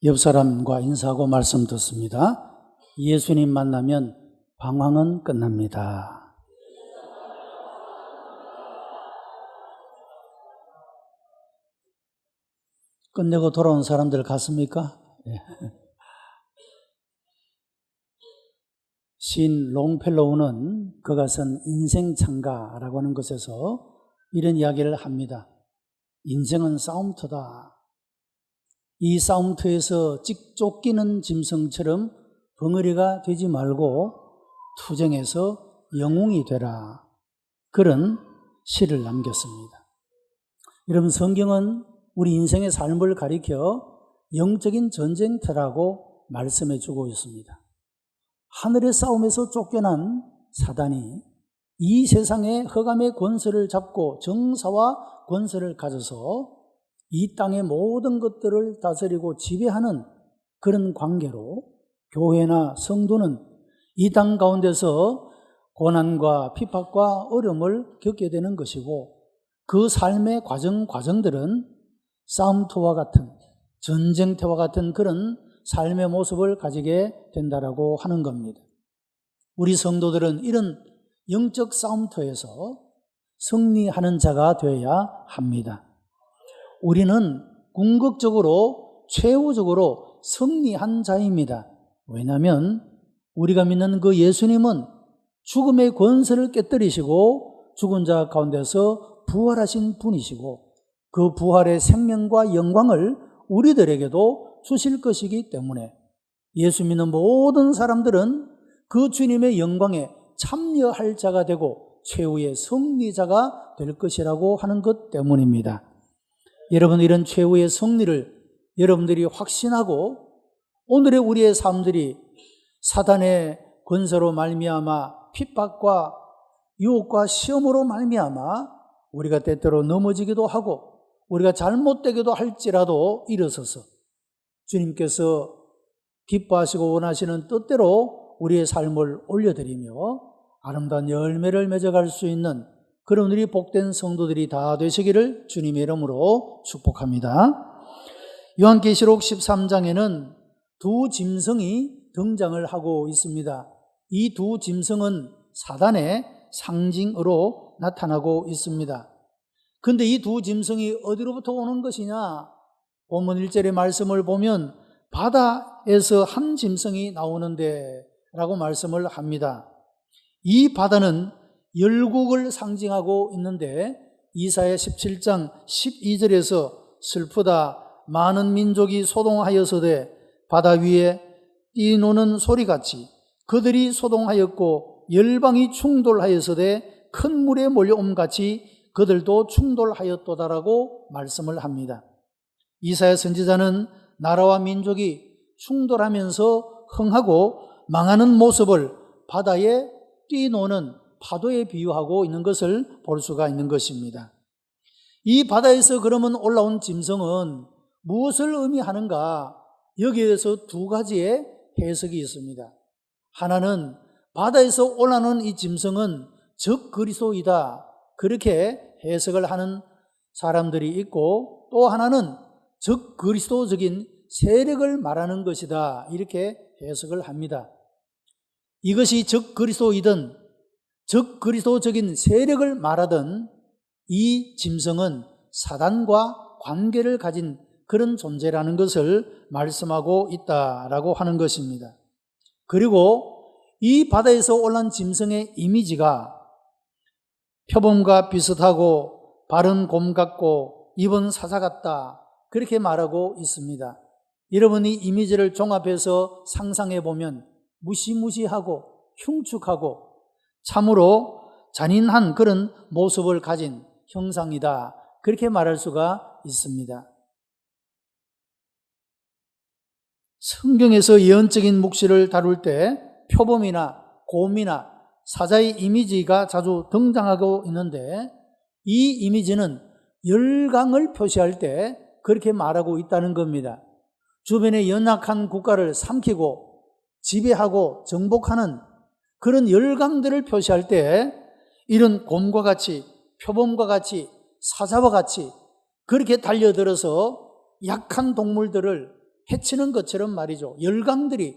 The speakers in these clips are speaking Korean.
옆 사람과 인사하고 말씀 듣습니다. 예수님 만나면 방황은 끝납니다. 끝내고 돌아온 사람들 같습니까? 네. 시인 롱펠로우는 그가 쓴 인생창가라고 하는 것에서 이런 이야기를 합니다. 인생은 싸움터다. 이 싸움터에서 쫓기는 짐승처럼 벙어리가 되지 말고 투쟁해서 영웅이 되라. 그런 시를 남겼습니다. 여러분, 성경은 우리 인생의 삶을 가리켜 영적인 전쟁터라고 말씀해 주고 있습니다. 하늘의 싸움에서 쫓겨난 사단이 이 세상의 흑암의 권세를 잡고 정사와 권세를 가져서 이 땅의 모든 것들을 다스리고 지배하는 그런 관계로 교회나 성도는 이 땅 가운데서 고난과 핍박과 어려움을 겪게 되는 것이고, 그 삶의 과정들은 싸움터와 같은, 전쟁터와 같은 그런 삶의 모습을 가지게 된다라고 하는 겁니다. 우리 성도들은 이런 영적 싸움터에서 승리하는 자가 되어야 합니다. 우리는 궁극적으로 최후적으로 승리한 자입니다. 왜냐하면 우리가 믿는 그 예수님은 죽음의 권세를 깨뜨리시고 죽은 자 가운데서 부활하신 분이시고, 그 부활의 생명과 영광을 우리들에게도 주실 것이기 때문에 예수 믿는 모든 사람들은 그 주님의 영광에 참여할 자가 되고 최후의 승리자가 될 것이라고 하는 것 때문입니다. 여러분, 이런 최후의 승리를 여러분들이 확신하고 오늘의 우리의 삶들이 사단의 권세로 말미암아 핍박과 유혹과 시험으로 말미암아 우리가 때때로 넘어지기도 하고 우리가 잘못되기도 할지라도 일어서서 주님께서 기뻐하시고 원하시는 뜻대로 우리의 삶을 올려드리며 아름다운 열매를 맺어갈 수 있는 그런 우리 복된 성도들이 다 되시기를 주님의 이름으로 축복합니다. 요한계시록 13장에는 두 짐승이 등장을 하고 있습니다. 이 두 짐승은 사단의 상징으로 나타나고 있습니다. 그런데 이 두 짐승이 어디로부터 오는 것이냐? 본문 1절의 말씀을 보면 바다에서 한 짐승이 나오는데 라고 말씀을 합니다. 이 바다는 열국을 상징하고 있는데 이사야 17장 12절에서 슬프다 많은 민족이 소동하여서되 바다 위에 뛰노는 소리같이 그들이 소동하였고 열방이 충돌하여서되 큰 물에 몰려옴같이 그들도 충돌하였도다라고 말씀을 합니다. 이사야 선지자는 나라와 민족이 충돌하면서 흥하고 망하는 모습을 바다에 뛰노는 파도에 비유하고 있는 것을 볼 수가 있는 것입니다. 이 바다에서 그러면 올라온 짐승은 무엇을 의미하는가? 여기에 대해서 두 가지의 해석이 있습니다. 하나는 바다에서 올라오는 이 짐승은 적 그리스도이다, 그렇게 해석을 하는 사람들이 있고, 또 하나는 적 그리스도적인 세력을 말하는 것이다, 이렇게 해석을 합니다. 이것이 적 그리스도이든 적 그리스도적인 세력을 말하든 이 짐승은 사단과 관계를 가진 그런 존재라는 것을 말씀하고 있다라고 하는 것입니다. 그리고 이 바다에서 올라온 짐승의 이미지가 표범과 비슷하고 발은 곰 같고 입은 사자 같다, 그렇게 말하고 있습니다. 여러분이 이미지를 종합해서 상상해 보면 무시무시하고 흉측하고 참으로 잔인한 그런 모습을 가진 형상이다, 그렇게 말할 수가 있습니다. 성경에서 예언적인 묵시를 다룰 때 표범이나 곰이나 사자의 이미지가 자주 등장하고 있는데, 이 이미지는 열강을 표시할 때 그렇게 말하고 있다는 겁니다. 주변의 연약한 국가를 삼키고 지배하고 정복하는 그런 열강들을 표시할 때 이런 곰과 같이, 표범과 같이, 사자와 같이 그렇게 달려들어서 약한 동물들을 해치는 것처럼 말이죠. 열강들이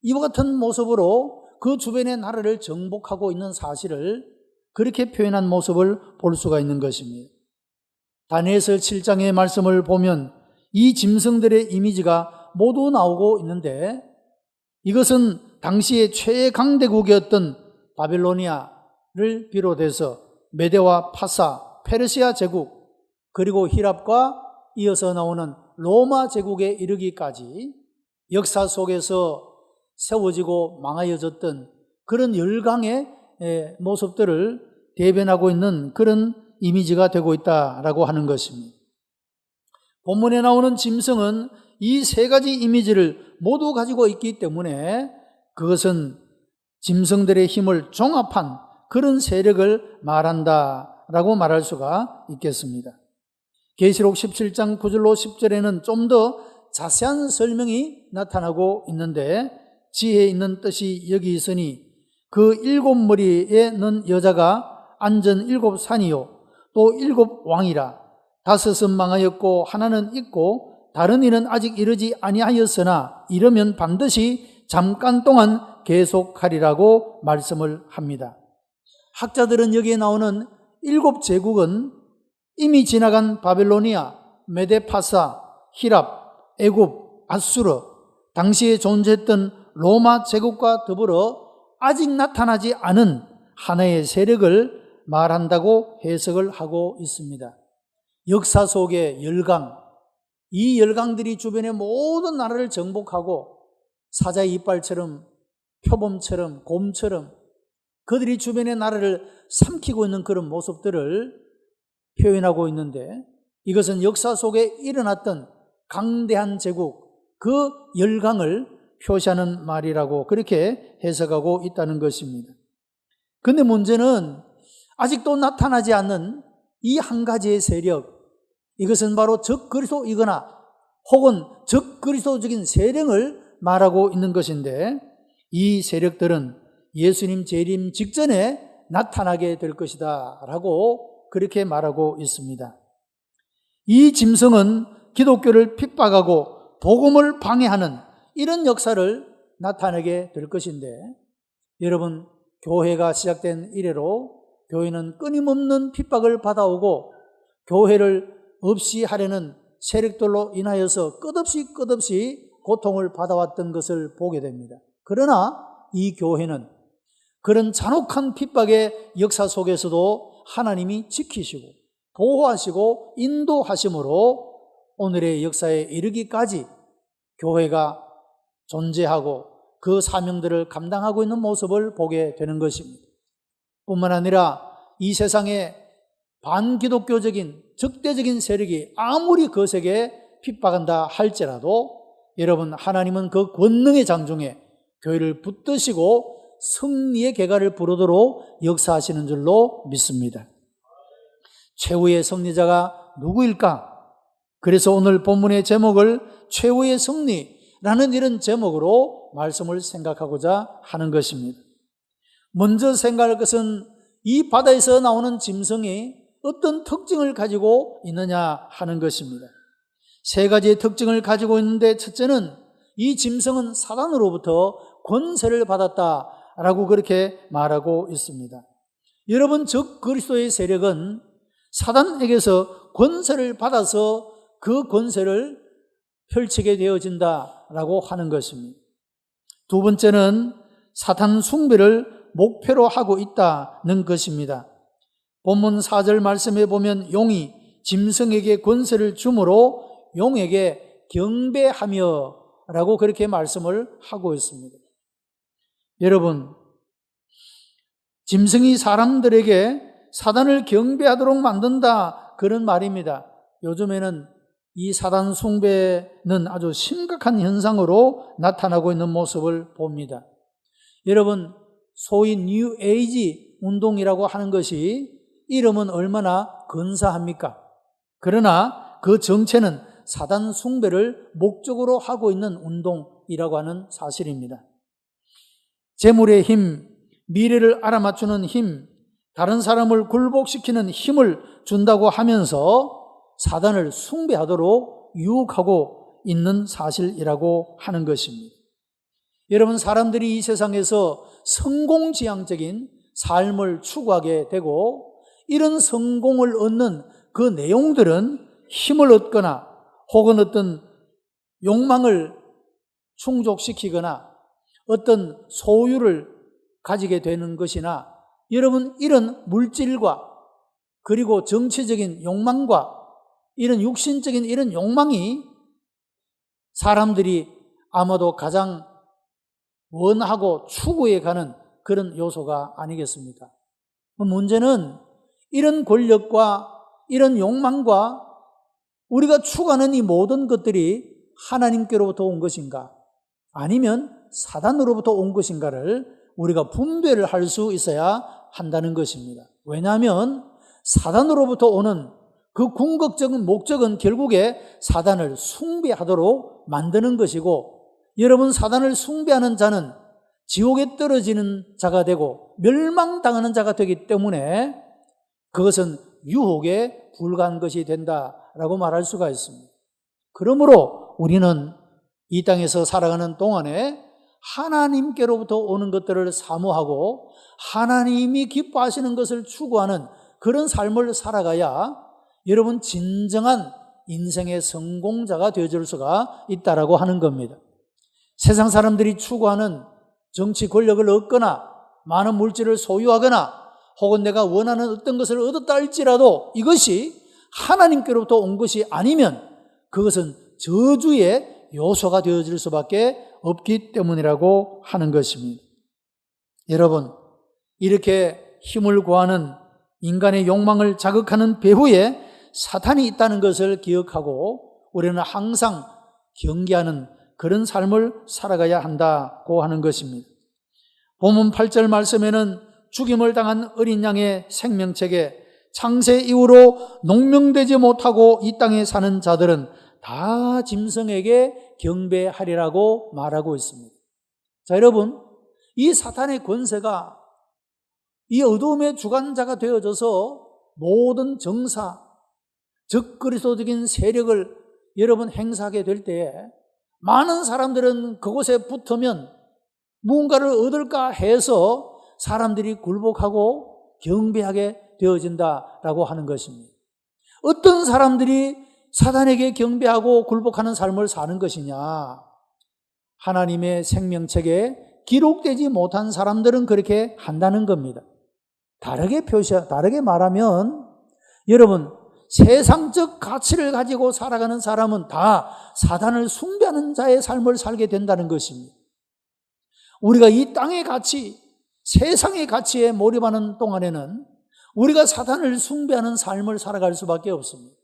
이와 같은 모습으로 그 주변의 나라를 정복하고 있는 사실을 그렇게 표현한 모습을 볼 수가 있는 것입니다. 다니엘서 7장의 말씀을 보면 이 짐승들의 이미지가 모두 나오고 있는데, 이것은 당시의 최강대국이었던 바빌로니아를 비롯해서 메데와 파사, 페르시아 제국, 그리고 히랍과 이어서 나오는 로마 제국에 이르기까지 역사 속에서 세워지고 망하여졌던 그런 열강의 모습들을 대변하고 있는 그런 이미지가 되고 있다라고 하는 것입니다. 본문에 나오는 짐승은 이 세 가지 이미지를 모두 가지고 있기 때문에 그것은 짐승들의 힘을 종합한 그런 세력을 말한다라고 말할 수가 있겠습니다. 계시록 17장 9절로 10절에는 좀 더 자세한 설명이 나타나고 있는데, 지혜에 있는 뜻이 여기 있으니 그 7머리에 있는 여자가 앉은 7산이요 또 7왕이라. 5은 망하였고 하나는 있고 다른 이는 아직 이르지 아니하였으나 이르면 반드시 잠깐 동안 계속하리라고 말씀을 합니다. 학자들은 여기에 나오는 7제국은 이미 지나간 바빌로니아, 메데파사, 히랍, 애굽, 아수르, 당시에 존재했던 로마 제국과 더불어 아직 나타나지 않은 하나의 세력을 말한다고 해석을 하고 있습니다. 역사 속의 열강, 이 열강들이 주변의 모든 나라를 정복하고 사자의 이빨처럼, 표범처럼, 곰처럼 그들이 주변의 나라를 삼키고 있는 그런 모습들을 표현하고 있는데, 이것은 역사 속에 일어났던 강대한 제국, 그 열강을 표시하는 말이라고 그렇게 해석하고 있다는 것입니다. 그런데 문제는 아직도 나타나지 않는 이 한 가지의 세력, 이것은 바로 적그리스도이거나 혹은 적그리스도적인 세력을 말하고 있는 것인데, 이 세력들은 예수님 재림 직전에 나타나게 될 것이다 라고 그렇게 말하고 있습니다. 이 짐승은 기독교를 핍박하고 복음을 방해하는 이런 역사를 나타내게 될 것인데, 여러분, 교회가 시작된 이래로 교회는 끊임없는 핍박을 받아오고 교회를 없이 하려는 세력들로 인하여서 끝없이 고통을 받아왔던 것을 보게 됩니다. 그러나 이 교회는 그런 잔혹한 핍박의 역사 속에서도 하나님이 지키시고 보호하시고 인도하심으로 오늘의 역사에 이르기까지 교회가 존재하고 그 사명들을 감당하고 있는 모습을 보게 되는 것입니다. 뿐만 아니라 이 세상에 반기독교적인 적대적인 세력이 아무리 거세게 핍박한다 할지라도 여러분, 하나님은 그 권능의 장중에 교회를 붙드시고 승리의 계가를 부르도록 역사하시는 줄로 믿습니다. 최후의 승리자가 누구일까? 그래서 오늘 본문의 제목을 최후의 승리라는 이런 제목으로 말씀을 생각하고자 하는 것입니다. 먼저 생각할 것은 이 바다에서 나오는 짐승이 어떤 특징을 가지고 있느냐 하는 것입니다. 세 가지의 특징을 가지고 있는데, 첫째는 이 짐승은 사단으로부터 권세를 받았다라고 그렇게 말하고 있습니다. 여러분, 적 그리스도의 세력은 사단에게서 권세를 받아서 그 권세를 펼치게 되어진다라고 하는 것입니다. 두 번째는 사탄 숭배를 목표로 하고 있다는 것입니다. 본문 4절 말씀에 보면 용이 짐승에게 권세를 주므로 용에게 경배하며 라고 그렇게 말씀을 하고 있습니다. 여러분, 짐승이 사람들에게 사단을 경배하도록 만든다, 그런 말입니다. 요즘에는 이 사단 숭배는 아주 심각한 현상으로 나타나고 있는 모습을 봅니다. 여러분, 소위 뉴 에이지 운동이라고 하는 것이 이름은 얼마나 근사합니까? 그러나 그 정체는 사단 숭배를 목적으로 하고 있는 운동이라고 하는 사실입니다. 재물의 힘, 미래를 알아맞추는 힘, 다른 사람을 굴복시키는 힘을 준다고 하면서 사단을 숭배하도록 유혹하고 있는 사실이라고 하는 것입니다. 여러분, 사람들이 이 세상에서 성공지향적인 삶을 추구하게 되고 이런 성공을 얻는 그 내용들은 힘을 얻거나 혹은 어떤 욕망을 충족시키거나 어떤 소유를 가지게 되는 것이나 여러분, 이런 물질과 그리고 정치적인 욕망과 이런 육신적인 이런 욕망이 사람들이 아마도 가장 원하고 추구해 가는 그런 요소가 아니겠습니까? 문제는 이런 권력과 이런 욕망과 우리가 추구하는 이 모든 것들이 하나님께로부터 온 것인가 아니면 사단으로부터 온 것인가를 우리가 분별을 할 수 있어야 한다는 것입니다. 왜냐하면 사단으로부터 오는 그 궁극적인 목적은 결국에 사단을 숭배하도록 만드는 것이고, 여러분, 사단을 숭배하는 자는 지옥에 떨어지는 자가 되고 멸망당하는 자가 되기 때문에 그것은 유혹에 불과한 것이 된다라고 말할 수가 있습니다. 그러므로 우리는 이 땅에서 살아가는 동안에 하나님께로부터 오는 것들을 사모하고 하나님이 기뻐하시는 것을 추구하는 그런 삶을 살아가야 여러분 진정한 인생의 성공자가 되어줄 수가 있다라고 하는 겁니다. 세상 사람들이 추구하는 정치 권력을 얻거나 많은 물질을 소유하거나 혹은 내가 원하는 어떤 것을 얻었다 할지라도 이것이 하나님께로부터 온 것이 아니면 그것은 저주의 요소가 되어질 수밖에 없기 때문이라고 하는 것입니다. 여러분, 이렇게 힘을 구하는 인간의 욕망을 자극하는 배후에 사탄이 있다는 것을 기억하고 우리는 항상 경계하는 그런 삶을 살아가야 한다고 하는 것입니다. 본문 8절 말씀에는 죽임을 당한 어린 양의 생명책에 창세 이후로 농명되지 못하고 이 땅에 사는 자들은 다 짐승에게 경배하리라고 말하고 있습니다. 자, 여러분, 이 사탄의 권세가 이 어두움의 주관자가 되어져서 모든 정사, 즉 그리스도적인 세력을 여러분 행사하게 될 때에 많은 사람들은 그곳에 붙으면 무언가를 얻을까 해서 사람들이 굴복하고 경배하게 되어진다라고 하는 것입니다. 어떤 사람들이 사단에게 경배하고 굴복하는 삶을 사는 것이냐? 하나님의 생명책에 기록되지 못한 사람들은 그렇게 한다는 겁니다. 다르게 말하면 여러분, 세상적 가치를 가지고 살아가는 사람은 다 사단을 숭배하는 자의 삶을 살게 된다는 것입니다. 우리가 이 땅의 가치, 세상의 가치에 몰입하는 동안에는 우리가 사단을 숭배하는 삶을 살아갈 수밖에 없습니다.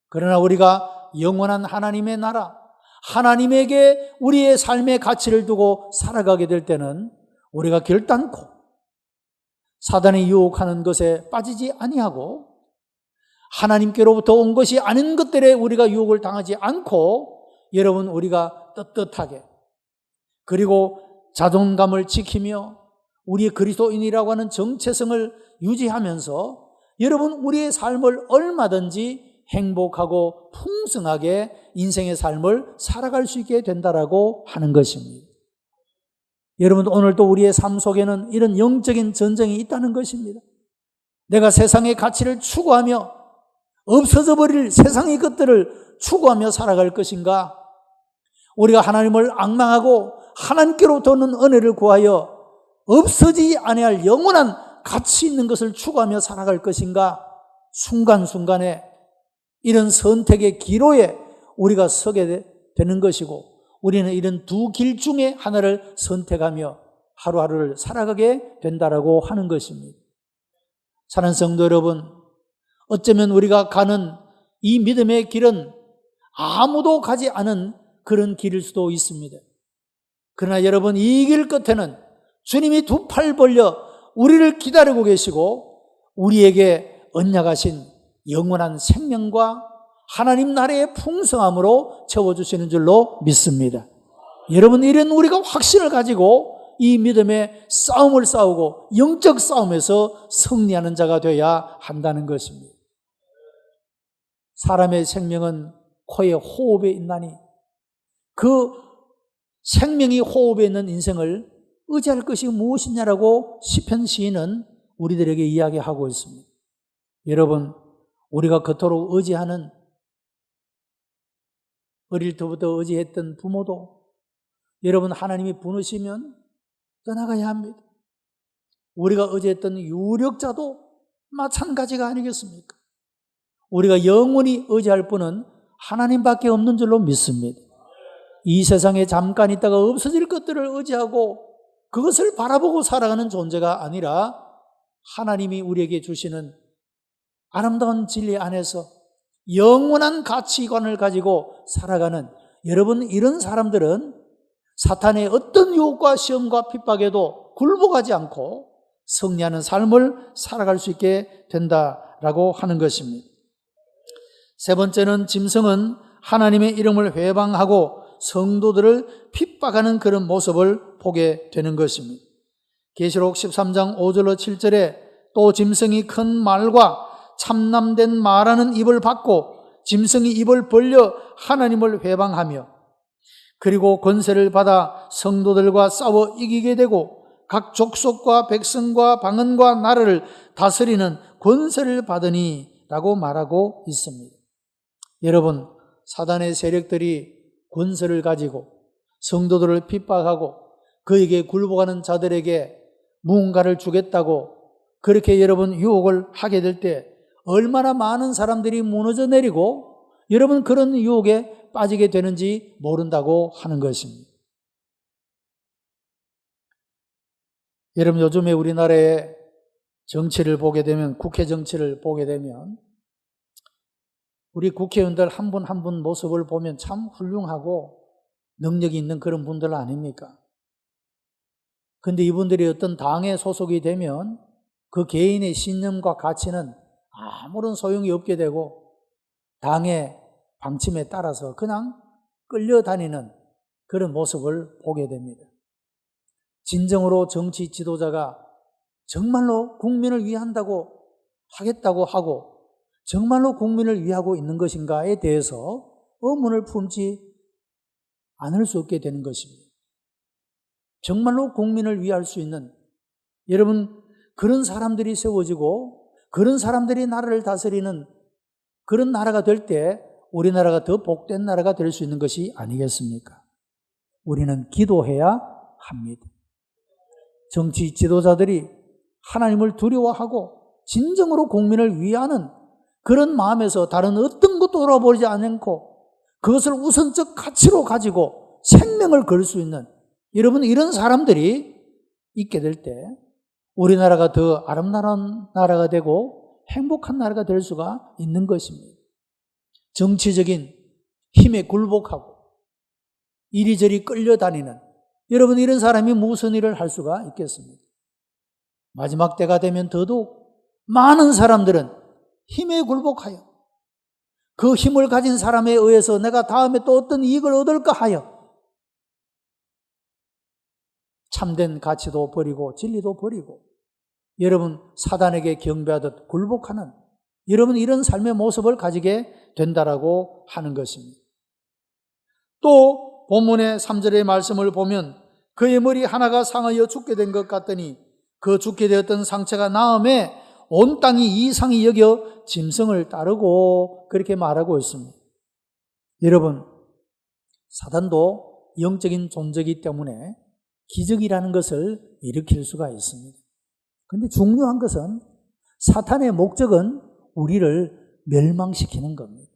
그러나 우리가 영원한 하나님의 나라, 하나님에게 우리의 삶의 가치를 두고 살아가게 될 때는 우리가 결단코 사단이 유혹하는 것에 빠지지 아니하고 하나님께로부터 온 것이 아닌 것들에 우리가 유혹을 당하지 않고 여러분, 우리가 떳떳하게 그리고 자존감을 지키며 우리의 그리스도인이라고 하는 정체성을 유지하면서 여러분, 우리의 삶을 얼마든지 행복하고 풍성하게 인생의 삶을 살아갈 수 있게 된다라고 하는 것입니다. 여러분, 오늘도 우리의 삶 속에는 이런 영적인 전쟁이 있다는 것입니다. 내가 세상의 가치를 추구하며 없어져 버릴 세상의 것들을 추구하며 살아갈 것인가? 우리가 하나님을 앙망하고 하나님께로부터 오는 은혜를 구하여 없어지지 아니할 영원한 가치 있는 것을 추구하며 살아갈 것인가? 순간순간에 이런 선택의 기로에 우리가 서게 되는 것이고 우리는 이런 두 길 중에 하나를 선택하며 하루하루를 살아가게 된다라고 하는 것입니다. 사랑하는 성도 여러분, 어쩌면 우리가 가는 이 믿음의 길은 아무도 가지 않은 그런 길일 수도 있습니다. 그러나 여러분, 이 길 끝에는 주님이 두 팔 벌려 우리를 기다리고 계시고 우리에게 언약하신 영원한 생명과 하나님 나라의 풍성함으로 채워주시는 줄로 믿습니다. 여러분, 이런 우리가 확신을 가지고 이 믿음의 싸움을 싸우고 영적 싸움에서 승리하는 자가 되어야 한다는 것입니다. 사람의 생명은 코의 호흡에 있나니 그 생명이 호흡에 있는 인생을 의지할 것이 무엇이냐라고 시편 시인은 우리들에게 이야기하고 있습니다. 여러분, 우리가 그토록 의지하는, 어릴 때부터 의지했던 부모도 여러분 하나님이 부르시면 떠나가야 합니다. 우리가 의지했던 유력자도 마찬가지가 아니겠습니까? 우리가 영원히 의지할 분은 하나님밖에 없는 줄로 믿습니다. 이 세상에 잠깐 있다가 없어질 것들을 의지하고 그것을 바라보고 살아가는 존재가 아니라 하나님이 우리에게 주시는 아름다운 진리 안에서 영원한 가치관을 가지고 살아가는 여러분, 이런 사람들은 사탄의 어떤 유혹과 시험과 핍박에도 굴복하지 않고 승리하는 삶을 살아갈 수 있게 된다라고 하는 것입니다. 세 번째는 짐승은 하나님의 이름을 회방하고 성도들을 핍박하는 그런 모습을 보게 되는 것입니다. 계시록 13장 5절로 7절에 또 짐승이 큰 말과 참남된 말하는 입을 받고 짐승이 입을 벌려 하나님을 회방하며 그리고 권세를 받아 성도들과 싸워 이기게 되고 각 족속과 백성과 방언과 나라를 다스리는 권세를 받으니 라고 말하고 있습니다. 여러분, 사단의 세력들이 권세를 가지고 성도들을 핍박하고 그에게 굴복하는 자들에게 무언가를 주겠다고 그렇게 여러분 유혹을 하게 될 때 얼마나 많은 사람들이 무너져 내리고 여러분 그런 유혹에 빠지게 되는지 모른다고 하는 것입니다. 여러분, 요즘에 우리나라의 정치를 보게 되면, 국회 정치를 보게 되면 우리 국회의원들 한 분 한 분 모습을 보면 참 훌륭하고 능력이 있는 그런 분들 아닙니까? 근데 이분들이 어떤 당에 소속이 되면 그 개인의 신념과 가치는 아무런 소용이 없게 되고 당의 방침에 따라서 그냥 끌려다니는 그런 모습을 보게 됩니다. 진정으로 정치 지도자가 정말로 국민을 위한다고 하겠다고 하고 정말로 국민을 위하고 있는 것인가에 대해서 의문을 품지 않을 수 없게 되는 것입니다. 정말로 국민을 위할 수 있는, 여러분, 그런 사람들이 세워지고 그런 사람들이 나라를 다스리는 그런 나라가 될 때 우리나라가 더 복된 나라가 될 수 있는 것이 아니겠습니까? 우리는 기도해야 합니다. 정치 지도자들이 하나님을 두려워하고 진정으로 국민을 위하는 그런 마음에서 다른 어떤 것도 돌아보지 않고 그것을 우선적 가치로 가지고 생명을 걸 수 있는, 여러분, 이런 사람들이 있게 될 때 우리나라가 더 아름다운 나라가 되고 행복한 나라가 될 수가 있는 것입니다. 정치적인 힘에 굴복하고 이리저리 끌려다니는, 여러분, 이런 사람이 무슨 일을 할 수가 있겠습니까? 마지막 때가 되면 더더욱 많은 사람들은 힘에 굴복하여 그 힘을 가진 사람에 의해서 내가 다음에 또 어떤 이익을 얻을까 하여 참된 가치도 버리고 진리도 버리고 여러분 사단에게 경배하듯 굴복하는, 여러분 이런 삶의 모습을 가지게 된다라고 하는 것입니다. 또 본문의 3절의 말씀을 보면 그의 머리 하나가 상하여 죽게 된 것 같더니 그 죽게 되었던 상처가 나음에 온 땅이 이상히 여겨 짐승을 따르고 그렇게 말하고 있습니다. 여러분, 사단도 영적인 존재이기 때문에 기적이라는 것을 일으킬 수가 있습니다. 그런데 중요한 것은 사탄의 목적은 우리를 멸망시키는 겁니다.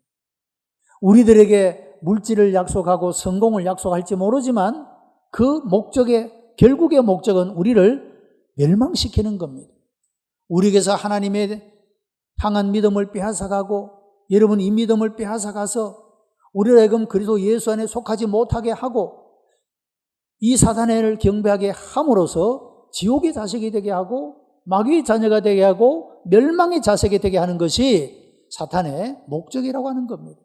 우리들에게 물질을 약속하고 성공을 약속할지 모르지만 그 목적의, 결국의 목적은 우리를 멸망시키는 겁니다. 우리에게서 하나님의 향한 믿음을 빼앗아가고 여러분 이 믿음을 빼앗아가서 우리를 하여금 그리스도 예수 안에 속하지 못하게 하고 이 사단을 경배하게 함으로써 지옥의 자식이 되게 하고 마귀의 자녀가 되게 하고 멸망의 자식이 되게 하는 것이 사탄의 목적이라고 하는 겁니다.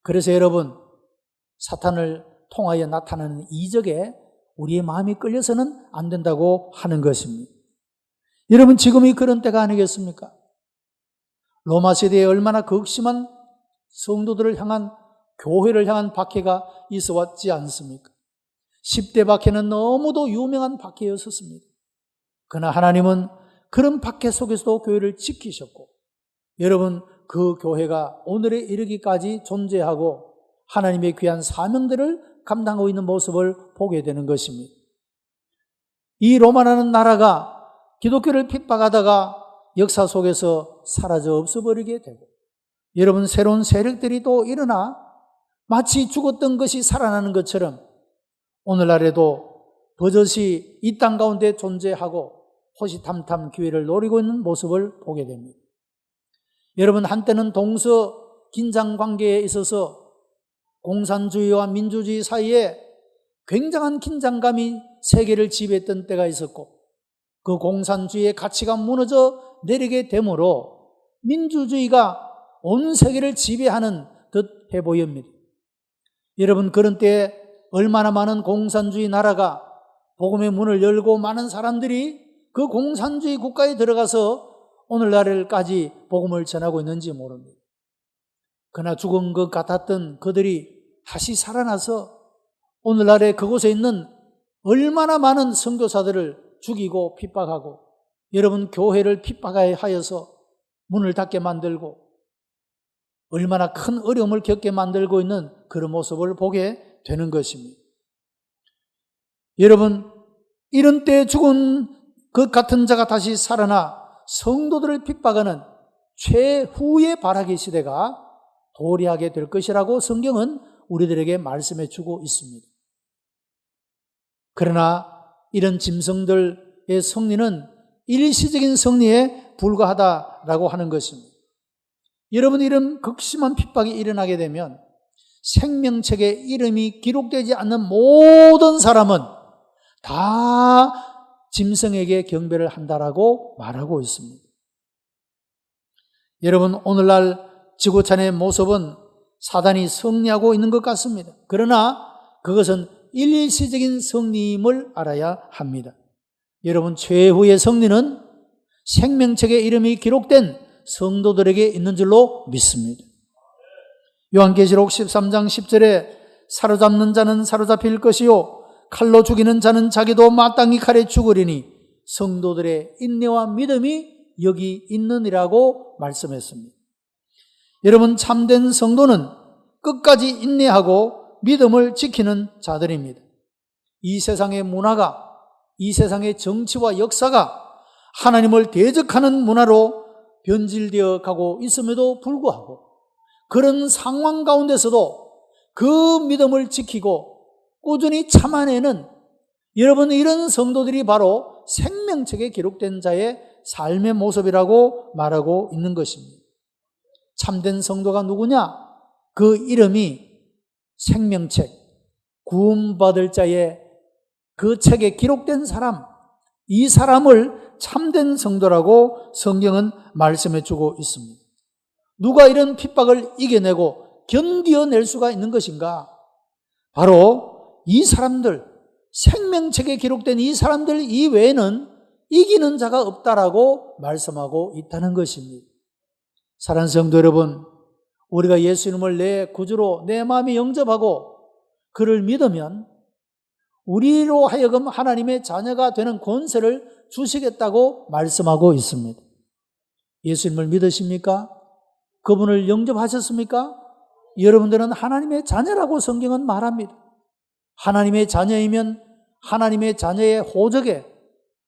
그래서 여러분, 사탄을 통하여 나타나는 이적에 우리의 마음이 끌려서는 안 된다고 하는 것입니다. 여러분, 지금이 그런 때가 아니겠습니까? 로마 시대에 얼마나 극심한 성도들을 향한 교회를 향한 박해가 있어 왔지 않습니까? 10대 박해는 너무도 유명한 박해였었습니다. 그러나 하나님은 그런 박해 속에서도 교회를 지키셨고, 여러분, 그 교회가 오늘에 이르기까지 존재하고 하나님의 귀한 사명들을 감당하고 있는 모습을 보게 되는 것입니다. 이 로마라는 나라가 기독교를 핍박하다가 역사 속에서 사라져 없어버리게 되고, 여러분, 새로운 세력들이 또 일어나 마치 죽었던 것이 살아나는 것처럼 오늘날에도 버젓이 이 땅 가운데 존재하고 호시탐탐 기회를 노리고 있는 모습을 보게 됩니다. 여러분, 한때는 동서 긴장 관계에 있어서 공산주의와 민주주의 사이에 굉장한 긴장감이 세계를 지배했던 때가 있었고, 그 공산주의의 가치가 무너져 내리게 되므로 민주주의가 온 세계를 지배하는 듯 해 보입니다. 여러분, 그런 때에 얼마나 많은 공산주의 나라가 복음의 문을 열고 많은 사람들이 그 공산주의 국가에 들어가서 오늘날까지 복음을 전하고 있는지 모릅니다. 그러나 죽은 것 같았던 그들이 다시 살아나서 오늘날에 그곳에 있는 얼마나 많은 선교사들을 죽이고 핍박하고, 여러분, 교회를 핍박하여서 문을 닫게 만들고 얼마나 큰 어려움을 겪게 만들고 있는 그런 모습을 보게 되는 것입니다. 여러분, 이런 때에 죽은 것 같은 자가 다시 살아나 성도들을 핍박하는 최후의 발악의 시대가 도래하게 될 것이라고 성경은 우리들에게 말씀해 주고 있습니다. 그러나 이런 짐승들의 승리는 일시적인 승리에 불과하다라고 하는 것입니다. 여러분, 이런 극심한 핍박이 일어나게 되면 생명책에 이름이 기록되지 않는 모든 사람은 다 짐승에게 경배를 한다라고 말하고 있습니다. 여러분, 오늘날 지구촌의 모습은 사단이 승리하고 있는 것 같습니다. 그러나 그것은 일시적인 승리임을 알아야 합니다. 여러분, 최후의 승리는 생명책에 이름이 기록된 성도들에게 있는 줄로 믿습니다. 요한계시록 13장 10절에 사로잡는 자는 사로잡힐 것이요 칼로 죽이는 자는 자기도 마땅히 칼에 죽으리니 성도들의 인내와 믿음이 여기 있느니라고 말씀했습니다. 여러분, 참된 성도는 끝까지 인내하고 믿음을 지키는 자들입니다. 이 세상의 문화가, 이 세상의 정치와 역사가 하나님을 대적하는 문화로 변질되어 가고 있음에도 불구하고 그런 상황 가운데서도 그 믿음을 지키고 꾸준히 참아내는, 여러분, 이런 성도들이 바로 생명책에 기록된 자의 삶의 모습이라고 말하고 있는 것입니다. 참된 성도가 누구냐? 그 이름이 생명책, 구원받을 자의 그 책에 기록된 사람, 이 사람을 참된 성도라고 성경은 말씀해 주고 있습니다. 누가 이런 핍박을 이겨내고 견뎌낼 수가 있는 것인가? 바로 이 사람들, 생명책에 기록된 이 사람들 이외에는 이기는 자가 없다라고 말씀하고 있다는 것입니다. 사랑하는 성도 여러분, 우리가 예수님을 내 구주로 내 마음에 영접하고 그를 믿으면 우리로 하여금 하나님의 자녀가 되는 권세를 주시겠다고 말씀하고 있습니다. 예수님을 믿으십니까? 그분을 영접하셨습니까? 여러분들은 하나님의 자녀라고 성경은 말합니다. 하나님의 자녀이면 하나님의 자녀의 호적에,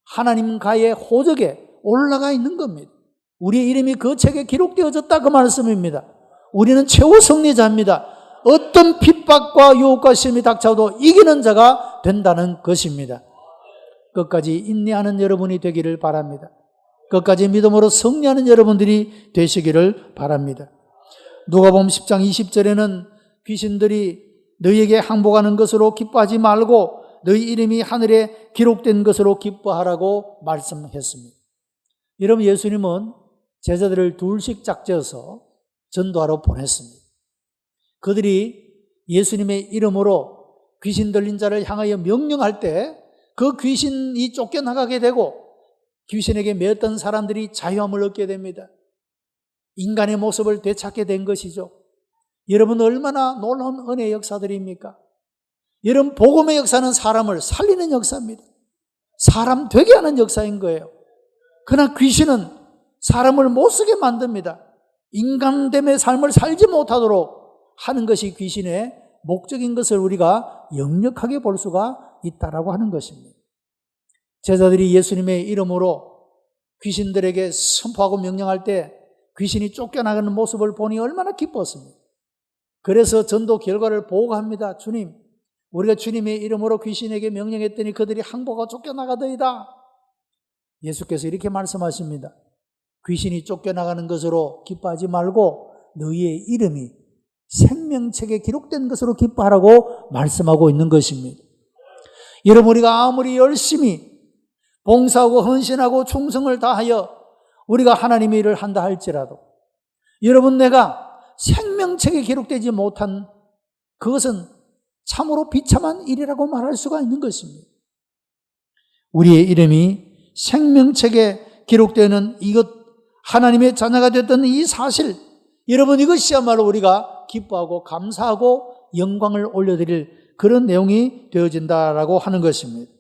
하나님과의 호적에 올라가 있는 겁니다. 우리의 이름이 그 책에 기록되어졌다, 그 말씀입니다. 우리는 최후 승리자입니다. 어떤 핍박과 유혹과 시험이 닥쳐도 이기는 자가 된다는 것입니다. 끝까지 인내하는 여러분이 되기를 바랍니다. 끝까지 믿음으로 승리하는 여러분들이 되시기를 바랍니다. 누가복음 10장 20절에는 귀신들이 너희에게 항복하는 것으로 기뻐하지 말고 너희 이름이 하늘에 기록된 것으로 기뻐하라고 말씀했습니다. 여러분, 예수님은 제자들을 둘씩 짝지어서 전도하러 보냈습니다. 그들이 예수님의 이름으로 귀신 들린 자를 향하여 명령할 때 그 귀신이 쫓겨나가게 되고 귀신에게 매었던 사람들이 자유함을 얻게 됩니다. 인간의 모습을 되찾게 된 것이죠. 여러분 얼마나 놀라운 은혜의 역사들입니까? 여러분 복음의 역사는 사람을 살리는 역사입니다. 사람 되게 하는 역사인 거예요. 그러나 귀신은 사람을 못쓰게 만듭니다. 인간됨의 삶을 살지 못하도록 하는 것이 귀신의 목적인 것을 우리가 역력하게 볼 수가 있다라고 하는 것입니다. 제자들이 예수님의 이름으로 귀신들에게 선포하고 명령할 때 귀신이 쫓겨나가는 모습을 보니 얼마나 기뻤습니다. 그래서 전도 결과를 보고합니다. 주님, 우리가 주님의 이름으로 귀신에게 명령했더니 그들이 항복하고 쫓겨나가더이다. 예수께서 이렇게 말씀하십니다. 귀신이 쫓겨나가는 것으로 기뻐하지 말고 너희의 이름이 생명책에 기록된 것으로 기뻐하라고 말씀하고 있는 것입니다. 여러분, 우리가 아무리 열심히 봉사하고 헌신하고 충성을 다하여 우리가 하나님의 일을 한다 할지라도 여러분, 내가 생명책에 기록되지 못한 그것은 참으로 비참한 일이라고 말할 수가 있는 것입니다. 우리의 이름이 생명책에 기록되는 이것, 하나님의 자녀가 됐던 이 사실, 여러분, 이것이야말로 우리가 기뻐하고 감사하고 영광을 올려드릴 그런 내용이 되어진다라고 하는 것입니다.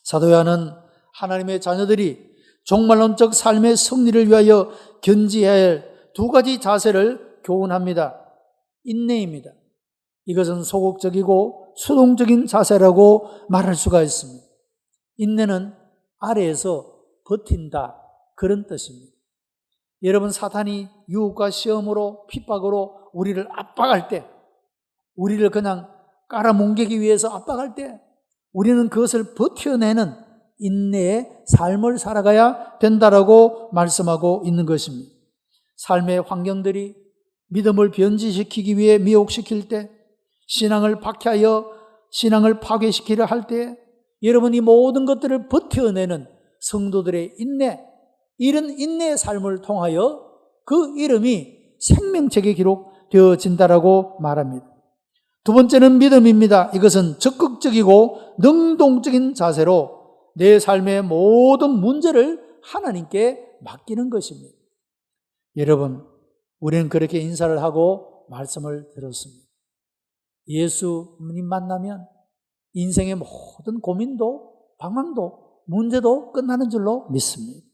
사도 요한은 하나님의 자녀들이 종말론적 삶의 승리를 위하여 견지해야 할 두 가지 자세를 교훈합니다. 인내입니다. 이것은 소극적이고 수동적인 자세라고 말할 수가 있습니다. 인내는 아래에서 버틴다, 그런 뜻입니다. 여러분, 사탄이 유혹과 시험으로 핍박으로 우리를 압박할 때, 우리를 그냥 깔아뭉개기 위해서 압박할 때 우리는 그것을 버텨내는 인내의 삶을 살아가야 된다라고 말씀하고 있는 것입니다. 삶의 환경들이 믿음을 변질시키기 위해 미혹시킬 때, 신앙을 박해하여 신앙을 파괴시키려 할 때 여러분, 이 모든 것들을 버텨내는 성도들의 인내, 이런 인내의 삶을 통하여 그 이름이 생명책에 기록되어진다라고 말합니다. 두 번째는 믿음입니다. 이것은 적극적이고 능동적인 자세로 내 삶의 모든 문제를 하나님께 맡기는 것입니다. 여러분, 우리는 그렇게 인사를 하고 말씀을 들었습니다. 예수님 만나면 인생의 모든 고민도 방황도 문제도 끝나는 줄로 믿습니다.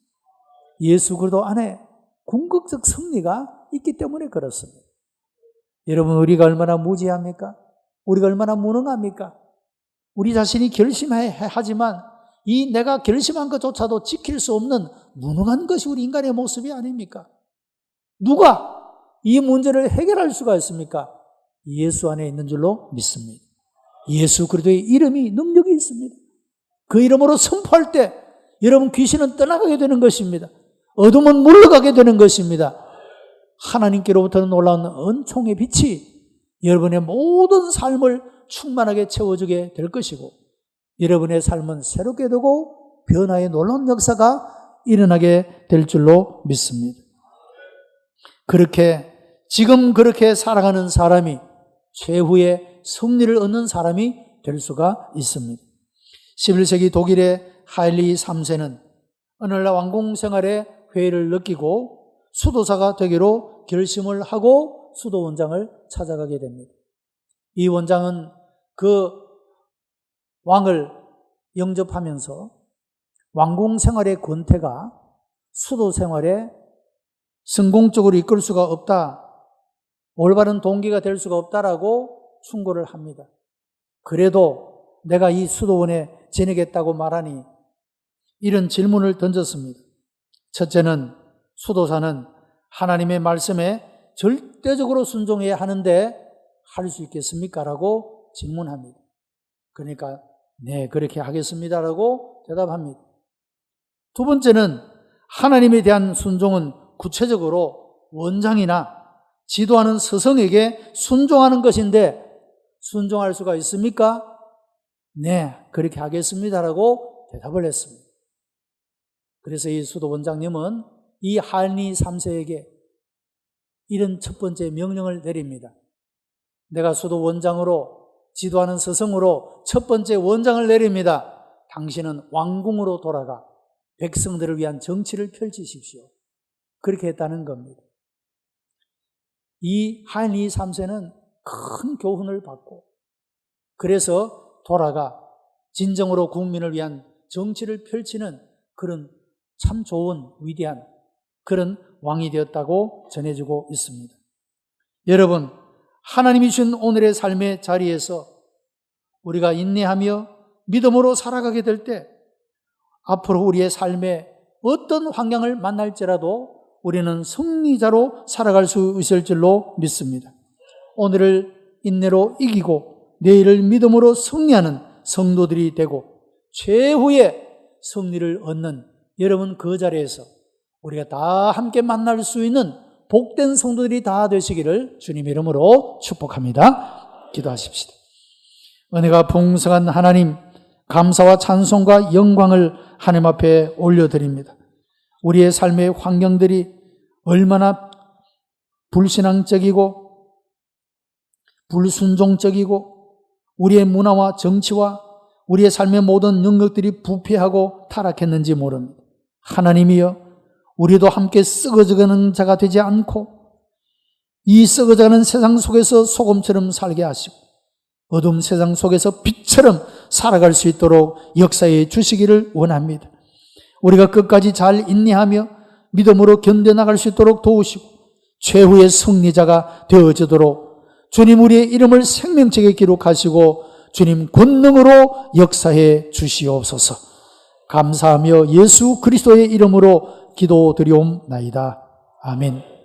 예수 그리스도 안에 궁극적 승리가 있기 때문에 그렇습니다. 여러분, 우리가 얼마나 무지합니까? 우리가 얼마나 무능합니까? 우리 자신이 결심해야 하지만 이 내가 결심한 것조차도 지킬 수 없는 무능한 것이 우리 인간의 모습이 아닙니까? 누가 이 문제를 해결할 수가 있습니까? 예수 안에 있는 줄로 믿습니다. 예수 그리스도의 이름이 능력이 있습니다. 그 이름으로 선포할 때 여러분, 귀신은 떠나가게 되는 것입니다. 어둠은 물러가게 되는 것입니다. 하나님께로부터는 놀라운 은총의 빛이 여러분의 모든 삶을 충만하게 채워주게 될 것이고 여러분의 삶은 새롭게 되고 변화의 놀라운 역사가 일어나게 될 줄로 믿습니다. 지금 그렇게 살아가는 사람이 최후의 승리를 얻는 사람이 될 수가 있습니다. 11세기 독일의 하일리 3세는 오늘날 왕궁 생활의 회의를 느끼고 수도사가 되기로 결심을 하고 수도 원장을 찾아가게 됩니다. 이 원장은 그 왕을 영접하면서 왕궁 생활의 권태가 수도 생활에 성공적으로 이끌 수가 없다, 올바른 동기가 될 수가 없다라고 충고를 합니다. 그래도 내가 이 수도원에 지내겠다고 말하니 이런 질문을 던졌습니다. 첫째는, 수도사는 하나님의 말씀에 절대적으로 순종해야 하는데 할 수 있겠습니까? 라고 질문합니다. 그러니까 네, 그렇게 하겠습니다라고 대답합니다. 두 번째는, 하나님에 대한 순종은 구체적으로 원장이나 지도하는 스승에게 순종하는 것인데 순종할 수가 있습니까? 네, 그렇게 하겠습니다라고 대답을 했습니다. 그래서 이 수도 원장님은 이 하일리 3세에게 이런 첫 번째 명령을 내립니다. 내가 수도 원장으로, 지도하는 스승으로 첫 번째 원장을 내립니다. 당신은 왕궁으로 돌아가 백성들을 위한 정치를 펼치십시오. 그렇게 했다는 겁니다. 이 하인리 3세는 큰 교훈을 받고 그래서 돌아가 진정으로 국민을 위한 정치를 펼치는 그런 참 좋은 위대한 그런 왕이 되었다고 전해지고 있습니다. 여러분, 하나님이 주신 오늘의 삶의 자리에서 우리가 인내하며 믿음으로 살아가게 될 때 앞으로 우리의 삶에 어떤 환경을 만날지라도 우리는 승리자로 살아갈 수 있을 줄로 믿습니다. 오늘을 인내로 이기고 내일을 믿음으로 승리하는 성도들이 되고 최후의 승리를 얻는 여러분 그 자리에서 우리가 다 함께 만날 수 있는 복된 성도들이 다 되시기를 주님의 이름으로 축복합니다. 기도하십시다. 은혜가 풍성한 하나님, 감사와 찬송과 영광을 하나님 앞에 올려드립니다. 우리의 삶의 환경들이 얼마나 불신앙적이고 불순종적이고 우리의 문화와 정치와 우리의 삶의 모든 영역들이 부패하고 타락했는지 모릅니다. 하나님이여, 우리도 함께 썩어져가는 자가 되지 않고 이 썩어져가는 세상 속에서 소금처럼 살게 하시고 어두운 세상 속에서 빛처럼 살아갈 수 있도록 역사해 주시기를 원합니다. 우리가 끝까지 잘 인내하며 믿음으로 견뎌나갈 수 있도록 도우시고 최후의 승리자가 되어지도록 주님 우리의 이름을 생명책에 기록하시고 주님 권능으로 역사해 주시옵소서. 감사하며 예수 그리스도의 이름으로 기도드리옵나이다. 아멘.